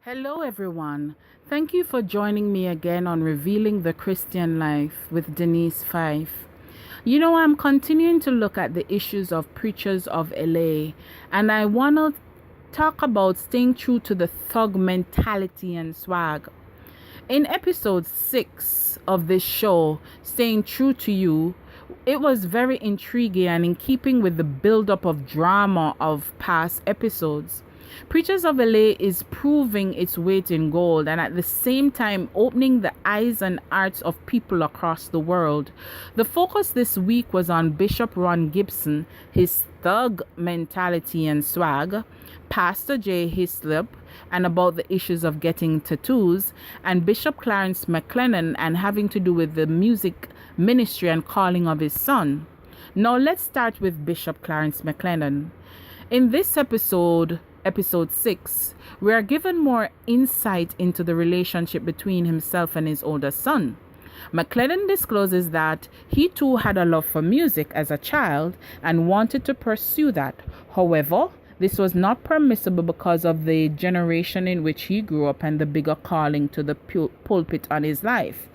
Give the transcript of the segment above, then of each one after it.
Hello, everyone. Thank you for joining me again on Revealing the Christian Life with Denise Fyffe. I'm continuing to look at the issues of preachers of LA, and I want to talk about staying true to the thug mentality and swag. In episode 6 of this show, Staying True to You, it was very intriguing and in keeping with the build-up of drama of past episodes. Preachers of LA is proving its weight in gold and at the same time opening the eyes and hearts of people across the world. The focus this week was on Bishop Ron Gibson, his thug mentality and swag, Pastor J. Hislop, and about the issues of getting tattoos, and Bishop Clarence McLennan and having to do with the music ministry and calling of his son. Now let's start with Bishop Clarence McLennan. In this episode 6, we are given more insight into the relationship between himself and his older son. McLennan discloses that he too had a love for music as a child and wanted to pursue that. However, this was not permissible because of the generation in which he grew up and the bigger calling to the pulpit on his life.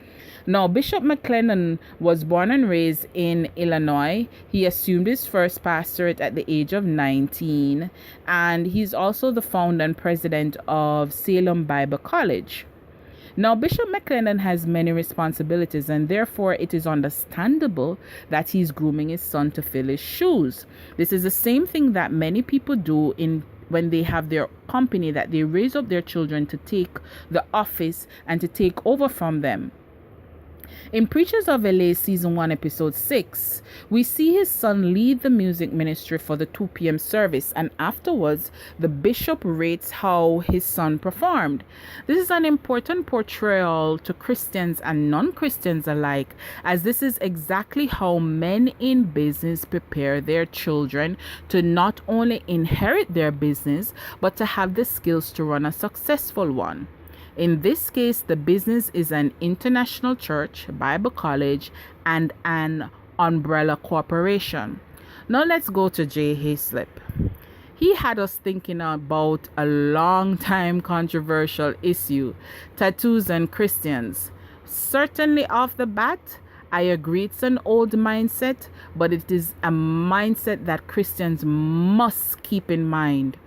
Now, Bishop McLennan was born and raised in Illinois. He assumed his first pastorate at the age of 19, and he's also the founder and president of Salem Bible College. Now, Bishop McLennan has many responsibilities, and therefore it is understandable that he's grooming his son to fill his shoes. This is the same thing that many people do when they have their company, that they raise up their children to take the office and to take over from them. In Preachers of LA Season 1, Episode 6, we see his son lead the music ministry for the 2 p.m. service, and afterwards, the bishop rates how his son performed. This is an important portrayal to Christians and non-Christians alike, as this is exactly how men in business prepare their children to not only inherit their business, but to have the skills to run a successful one. In this case, the business is an international church, Bible college, and an umbrella corporation. Now let's go to J. Hislop. He had us thinking about a long time controversial issue, tattoos and Christians. Certainly off the bat, I agree it's an old mindset, but it is a mindset that Christians must keep in mind.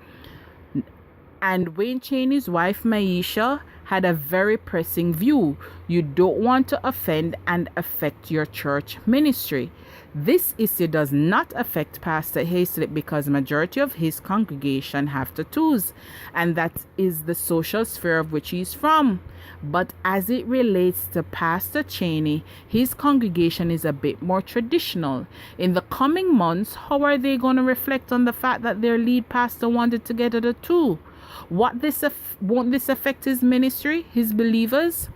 And Wayne Chaney's wife, Maisha, had a very pressing view. You don't want to offend and affect your church ministry. This issue does not affect Pastor Hislop because majority of his congregation have tattoos, and that is the social sphere of which he's from. But as it relates to Pastor Cheney, his congregation is a bit more traditional. In the coming months, how are they going to reflect on the fact that their lead pastor wanted to get a tattoo? Won't this affect his ministry, his believers?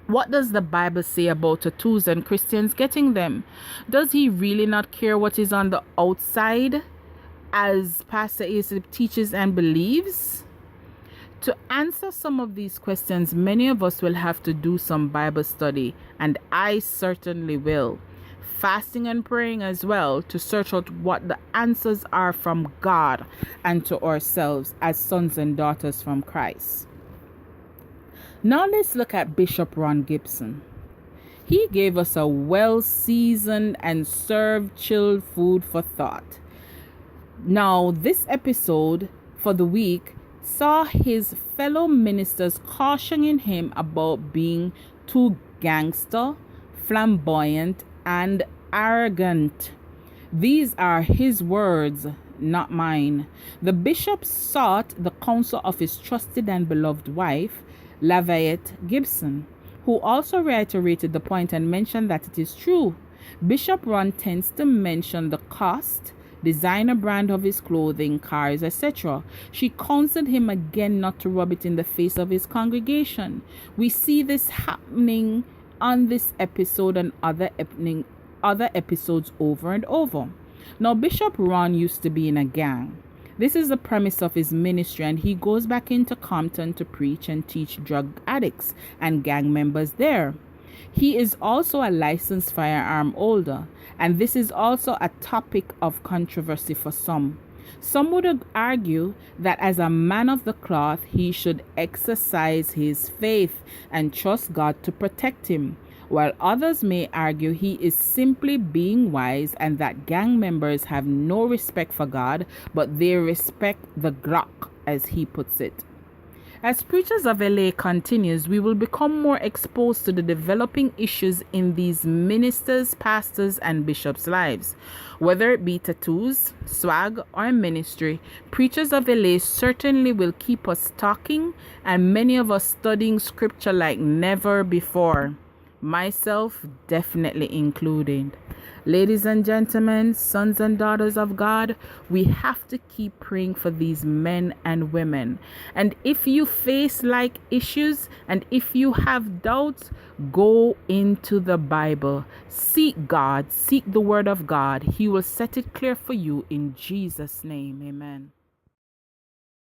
What does the Bible say about tattoos and Christians getting them? Does he really not care what is on the outside, as Pastor Hislop teaches and believes? To answer some of these questions, many of us will have to do some Bible study, and I certainly will. Fasting and praying as well to search out what the answers are from God and to ourselves as sons and daughters from Christ. Now let's look at Bishop Ron Gibson. He gave us a well-seasoned and served chilled food for thought. Now this episode for the week saw his fellow ministers cautioning him about being too gangster, flamboyant, and arrogant. These are his words, not mine. The bishop sought the counsel of his trusted and beloved wife, Lavayette Gibson, who also reiterated the point and mentioned that it is true. Bishop Ron tends to mention the cost, designer brand of his clothing, cars, etc. She counseled him again not to rub it in the face of his congregation. We see this happening on this episode and other episodes over and over. Now, Bishop Ron used to be in a gang. This is the premise of his ministry, and he goes back into Compton to preach and teach drug addicts and gang members there. He is also a licensed firearm holder, and this is also a topic of controversy for some. Some would argue that as a man of the cloth, he should exercise his faith and trust God to protect him, while others may argue he is simply being wise and that gang members have no respect for God, but they respect the Glock, as he puts it. As Preachers of LA continues, we will become more exposed to the developing issues in these ministers, pastors, and bishops' lives. Whether it be tattoos, swag, or ministry, Preachers of LA certainly will keep us talking and many of us studying scripture like never before. Myself definitely included. Ladies and gentlemen, sons and daughters of God, we have to keep praying for these men and women. And if you face like issues and if you have doubts, go into the Bible. Seek God, seek the word of God. He will set it clear for you in Jesus' name. Amen.